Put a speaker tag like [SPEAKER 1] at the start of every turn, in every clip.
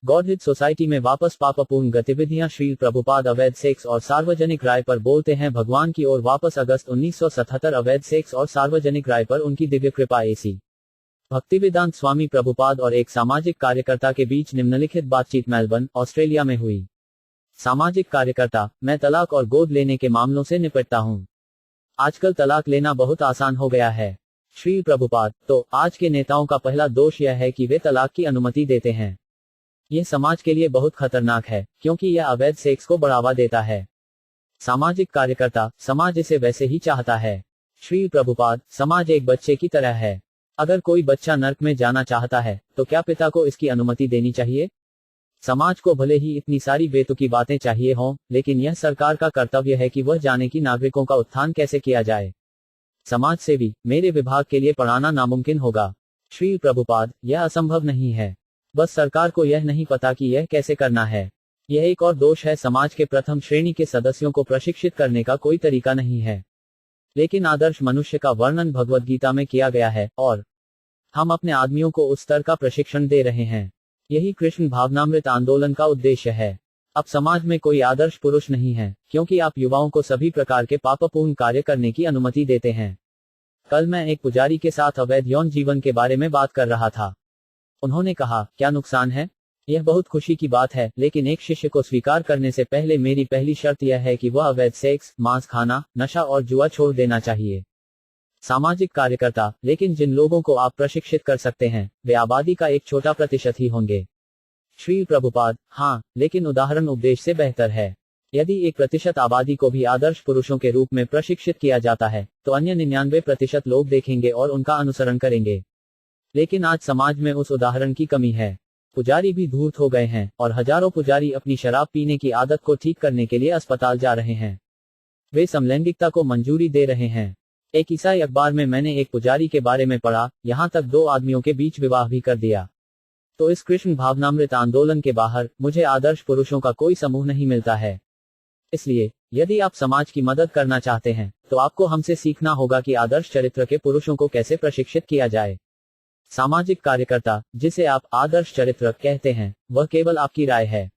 [SPEAKER 1] गॉडहिट society में वापस पापपूर्ण गतिविधियां। श्री प्रभुपाद अवैध सेक्स और सार्वजनिक राय पर बोलते हैं भगवान की ओर वापस। अगस्त 1977 अवैध सेक्स और सार्वजनिक राय पर उनकी दिव्य कृपा। एसी भक्तिवेदांत स्वामी प्रभुपाद और एक सामाजिक कार्यकर्ता के बीच निम्नलिखित बातचीत मेलबर्न, ऑस्ट्रेलिया में हुई। सामाजिक कार्यकर्ता: मैं तलाक और गोद लेने के मामलों से निपटता हूं। आजकल तलाक लेना बहुत आसान हो गया है। श्री प्रभुपाद: तो आज के नेताओं का पहला दोष यह है कि वे तलाक की अनुमति देते हैं। यह समाज के लिए बहुत खतरनाक है, क्योंकि यह अवैध सेक्स को बढ़ावा देता है। सामाजिक कार्यकर्ता: समाज इसे वैसे ही चाहता है। श्री प्रभुपाद: समाज एक बच्चे की तरह है। अगर कोई बच्चा नर्क में जाना चाहता है, तो क्या पिता को इसकी अनुमति देनी चाहिए? समाज को भले ही इतनी सारी बेतुकी बातें चाहिए हों, लेकिन यह सरकार का कर्तव्य है कि वह जाने कि नागरिकों का उत्थान कैसे किया जाए। समाज सेवी: मेरे विभाग के लिए पढ़ाना नामुमकिन होगा। श्री प्रभुपाद: यह असंभव नहीं है, बस सरकार को यह नहीं पता कि यह कैसे करना है। यह एक और दोष है, समाज के प्रथम श्रेणी के सदस्यों को प्रशिक्षित करने का कोई तरीका नहीं है। लेकिन आदर्श मनुष्य का वर्णन भगवद गीता में किया गया है, और हम अपने आदमियों को उस स्तर का प्रशिक्षण दे रहे हैं। यही कृष्ण भावनामृत आंदोलन का उद्देश्य है। अब समाज में कोई आदर्श पुरुष नहीं है, क्योंकि आप युवाओं को सभी प्रकार के पापपूर्ण कार्य करने की अनुमति देते हैं। कल मैं एक पुजारी के साथ अवैध यौन जीवन के बारे में बात कर रहा था। उन्होंने कहा, क्या नुकसान है? यह बहुत खुशी की बात है, लेकिन एक शिष्य को स्वीकार करने से पहले मेरी पहली शर्त यह है कि वह अवैध सेक्स, मांस खाना, नशा और जुआ छोड़ देना चाहिए। सामाजिक कार्यकर्ता: लेकिन जिन लोगों को आप प्रशिक्षित कर सकते हैं, वे आबादी का एक छोटा प्रतिशत ही होंगे। श्री प्रभुपाद: हाँ, लेकिन उदाहरण उपदेश से बेहतर है। यदि 1% आबादी को भी आदर्श पुरुषों के रूप में प्रशिक्षित किया जाता है, तो अन्य 99% लोग देखेंगे और उनका अनुसरण करेंगे। लेकिन आज समाज में उस उदाहरण की कमी है। पुजारी भी धूर्त हो गए हैं, और हजारों पुजारी अपनी शराब पीने की आदत को ठीक करने के लिए अस्पताल जा रहे हैं। वे समलैंगिकता को मंजूरी दे रहे हैं। एक ईसाई अखबार में मैंने एक पुजारी के बारे में पढ़ा, यहां तक 2 आदमियों के बीच विवाह भी कर दिया। तो इस कृष्ण भावनामृत आंदोलन के बाहर मुझे आदर्श पुरुषों का कोई समूह नहीं मिलता है। इसलिए यदि आप समाज की मदद करना चाहते हैं, तो आपको हमसे सीखना होगा कि आदर्श चरित्र के पुरुषों को कैसे प्रशिक्षित किया जाए। सामाजिक कार्यकर्ता: जिसे आप आदर्श चरित्र कहते हैं, वह केवल आपकी राय है।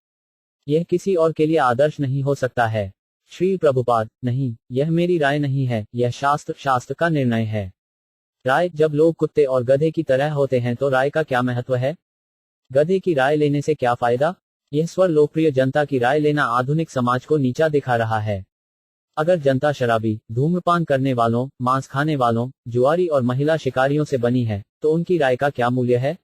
[SPEAKER 1] यह किसी और के लिए आदर्श नहीं हो सकता है। श्री प्रभुपाद: नहीं, यह मेरी राय नहीं है, यह शास्त्र का निर्णय है। राय: जब लोग कुत्ते और गधे की तरह होते हैं तो राय का क्या महत्व है? गधे की राय लेने से क्या फायदा? यह स्वर लोकप्रिय जनता की राय लेना आधुनिक समाज को नीचा दिखा रहा है। अगर जनता शराबी, धूम्रपान करने वालों, मांस खाने वालों, जुआरी और महिला शिकारियों से बनी है, तो उनकी राय का क्या मूल्य है?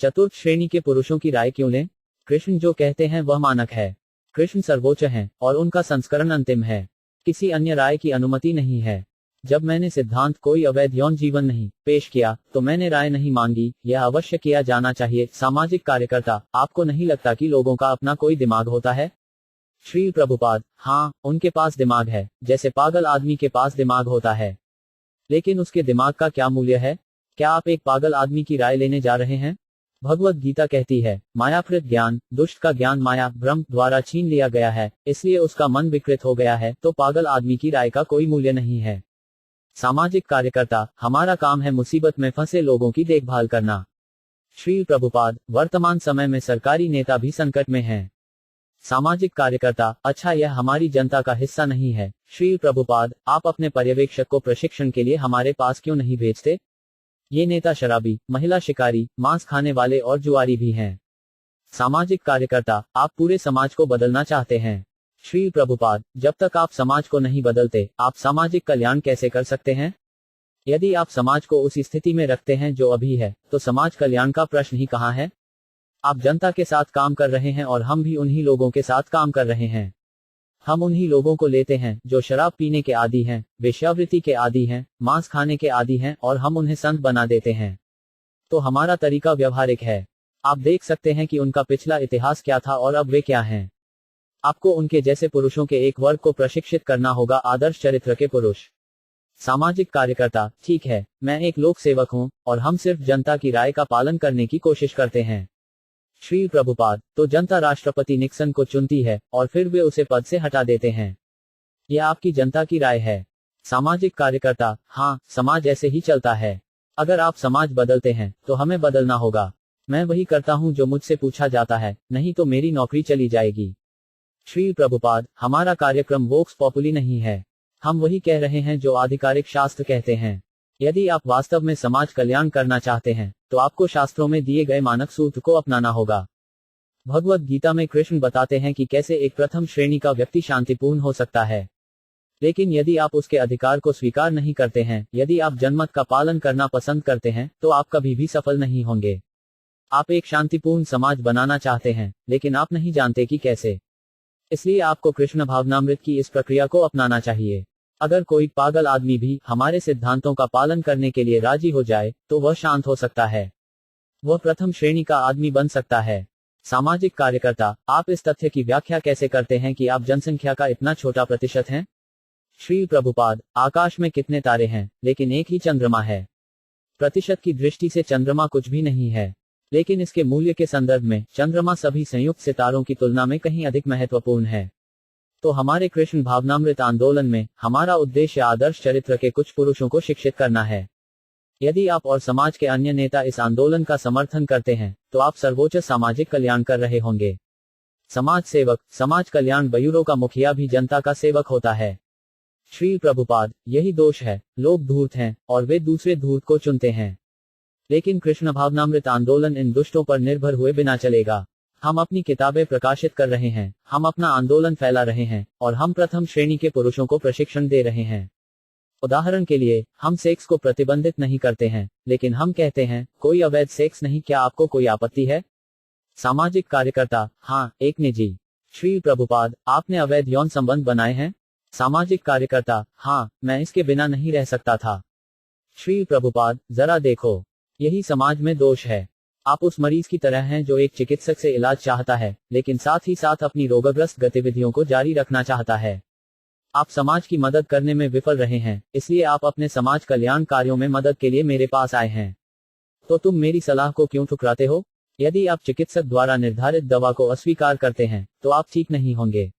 [SPEAKER 1] चतुर्थ श्रेणी के पुरुषों की राय क्यों लें? कृष्ण जो कहते हैं वह मानक है। कृष्ण सर्वोच्च हैं, और उनका संस्करण अंतिम है। किसी अन्य राय की अनुमति नहीं है। जब मैंने सिद्धांत कोई अवैध यौन जीवन नहीं पेश किया, तो मैंने राय नहीं मांगी। यह अवश्य किया जाना चाहिए। सामाजिक कार्यकर्ता: आपको नहीं लगता कि लोगों का अपना कोई दिमाग होता है? श्री प्रभुपाद: हाँ, उनके पास दिमाग है, जैसे पागल आदमी के पास दिमाग होता है। लेकिन उसके दिमाग का क्या मूल्य है? क्या आप एक पागल आदमी की राय लेने जा रहे हैं? भगवद गीता कहती है, मायाकृत ज्ञान, दुष्ट का ज्ञान माया भ्रम द्वारा छीन लिया गया है, इसलिए उसका मन विकृत हो गया है। तो पागल आदमी की राय का कोई मूल्य नहीं है। सामाजिक कार्यकर्ता: हमारा काम है मुसीबत में फंसे लोगों की देखभाल करना। श्री प्रभुपाद: वर्तमान समय में सरकारी नेता भी संकट में हैं। सामाजिक कार्यकर्ता: अच्छा, यह हमारी जनता का हिस्सा नहीं है। श्री प्रभुपाद: आप अपने पर्यवेक्षक को प्रशिक्षण के लिए हमारे पास क्यों नहीं भेजते? ये नेता शराबी, महिला शिकारी, मांस खाने वाले और जुआरी भी हैं। सामाजिक कार्यकर्ता: आप पूरे समाज को बदलना चाहते हैं। श्री प्रभुपाद: जब तक आप समाज को नहीं बदलते, आप सामाजिक कल्याण कैसे कर सकते हैं? यदि आप समाज को उस स्थिति में रखते हैं जो अभी है, तो समाज कल्याण का प्रश्न ही कहाँ है? आप जनता के साथ काम कर रहे हैं, और हम भी उन्हीं लोगों के साथ काम कर रहे हैं। हम उन्हीं लोगों को लेते हैं जो शराब पीने के आदी हैं, वेश्यावृत्ति के आदी हैं, मांस खाने के आदी हैं, और हम उन्हें संत बना देते हैं। तो हमारा तरीका व्यवहारिक है। आप देख सकते हैं कि उनका पिछला इतिहास क्या था और अब वे क्या हैं। आपको उनके जैसे पुरुषों के एक वर्ग को प्रशिक्षित करना होगा, आदर्श चरित्र के पुरुष। सामाजिक कार्यकर्ता: ठीक है, मैं एक लोक सेवक हूं, और हम सिर्फ जनता की राय का पालन करने की कोशिश करते हैं। श्री प्रभुपाद: तो जनता राष्ट्रपति निक्सन को चुनती है, और फिर वे उसे पद से हटा देते हैं। यह आपकी जनता की राय है। सामाजिक कार्यकर्ता: हाँ, समाज ऐसे ही चलता है। अगर आप समाज बदलते हैं, तो हमें बदलना होगा। मैं वही करता हूं जो मुझसे पूछा जाता है, नहीं तो मेरी नौकरी चली जाएगी। श्री प्रभुपाद, हमारा कार्यक्रम वोक्स पॉपुली नहीं है। हम वही कह रहे हैं जो आधिकारिक शास्त्र कहते हैं। यदि आप वास्तव में समाज कल्याण करना चाहते हैं, तो आपको शास्त्रों में दिए गए मानक सूत्र को अपनाना होगा। भगवत गीता में कृष्ण बताते हैं कि कैसे एक प्रथम श्रेणी का व्यक्ति शांतिपूर्ण हो सकता है। लेकिन यदि आप उसके अधिकार को स्वीकार नहीं करते हैं, यदि आप जनमत का पालन करना पसंद करते हैं, तो आप कभी भी सफल नहीं होंगे। आप एक शांतिपूर्ण समाज बनाना चाहते हैं, लेकिन आप नहीं जानते कि कैसे। इसलिए आपको कृष्ण भावनामृत की इस प्रक्रिया को अपनाना चाहिए। अगर कोई पागल आदमी भी हमारे सिद्धांतों का पालन करने के लिए राजी हो जाए, तो वह शांत हो सकता है। वह प्रथम श्रेणी का आदमी बन सकता है। सामाजिक कार्यकर्ता, आप इस तथ्य की व्याख्या कैसे करते हैं कि आप जनसंख्या का इतना छोटा प्रतिशत हैं? श्री प्रभुपाद, आकाश में कितने तारे हैं, लेकिन एक ही चंद्रमा है। प्रतिशत की दृष्टि से चंद्रमा कुछ भी नहीं है, लेकिन इसके मूल्य के संदर्भ में चंद्रमा सभी संयुक्त सितारों की तुलना में कहीं अधिक महत्वपूर्ण है। तो हमारे कृष्ण भावनामृत आंदोलन में हमारा उद्देश्य आदर्श चरित्र के कुछ पुरुषों को शिक्षित करना है। यदि आप और समाज के अन्य नेता इस आंदोलन का समर्थन करते हैं, तो आप सर्वोच्च सामाजिक कल्याण कर रहे होंगे। समाज सेवक, समाज कल्याण ब्यूरो का मुखिया भी जनता का सेवक होता है। श्री प्रभुपाद, यही दोष है, लोग धूर्त हैं और वे दूसरे धूर्त को चुनते हैं। लेकिन कृष्ण भावनामृत आंदोलन इन दुष्टों पर निर्भर हुए बिना चलेगा। हम अपनी किताबें प्रकाशित कर रहे हैं, हम अपना आंदोलन फैला रहे हैं, और हम प्रथम श्रेणी के पुरुषों को प्रशिक्षण दे रहे हैं। उदाहरण के लिए, हम सेक्स को प्रतिबंधित नहीं करते हैं, लेकिन हम कहते हैं, कोई अवैध सेक्स नहीं। क्या आपको कोई आपत्ति है? सामाजिक कार्यकर्ता, हाँ, एक निजी। श्री प्रभुपाद, आपने अवैध यौन संबंध बनाए हैं? सामाजिक कार्यकर्ता, हाँ, मैं इसके बिना नहीं रह सकता था। श्री प्रभुपाद, जरा देखो, यही समाज में दोष है। आप उस मरीज की तरह हैं जो एक चिकित्सक से इलाज चाहता है, लेकिन साथ ही साथ अपनी रोगग्रस्त गतिविधियों को जारी रखना चाहता है। आप समाज की मदद करने में विफल रहे हैं, इसलिए आप अपने समाज कल्याण कार्यों में मदद के लिए मेरे पास आए हैं। तो तुम मेरी सलाह को क्यों ठुकराते हो? यदि आप चिकित्सक द्वारा निर्धारित दवा को अस्वीकार करते हैं, तो आप ठीक नहीं होंगे।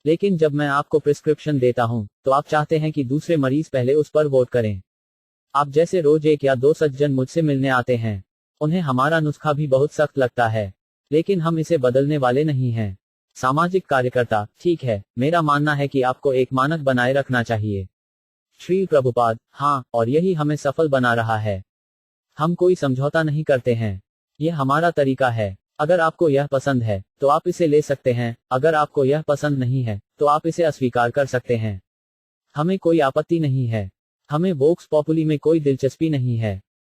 [SPEAKER 1] लेकिन जब मैं आपको प्रिस्क्रिप्शन देता हूं, तो आप चाहते हैं कि दूसरे मरीज पहले उस पर वोट करें। आप जैसे रोज 1 या 2 सज्जन मुझसे मिलने आते हैं। उन्हें हमारा नुस्खा भी बहुत सख्त लगता है, लेकिन हम इसे बदलने वाले नहीं हैं। सामाजिक कार्यकर्ता, ठीक है, मेरा मानना है कि आपको एक मानक बनाए रखना चाहिए। श्री प्रभुपाद, हाँ, और यही हमें सफल बना रहा है। हम कोई समझौता नहीं करते हैं। यह हमारा तरीका है। अगर आपको यह पसंद है, तो आप इसे ले सकते हैं। अगर आपको यह पसंद नहीं है, तो आप इसे अस्वीकार कर सकते हैं। हमें कोई आपत्ति नहीं है। हमें वोक्स पॉपुली में कोई दिलचस्पी नहीं है।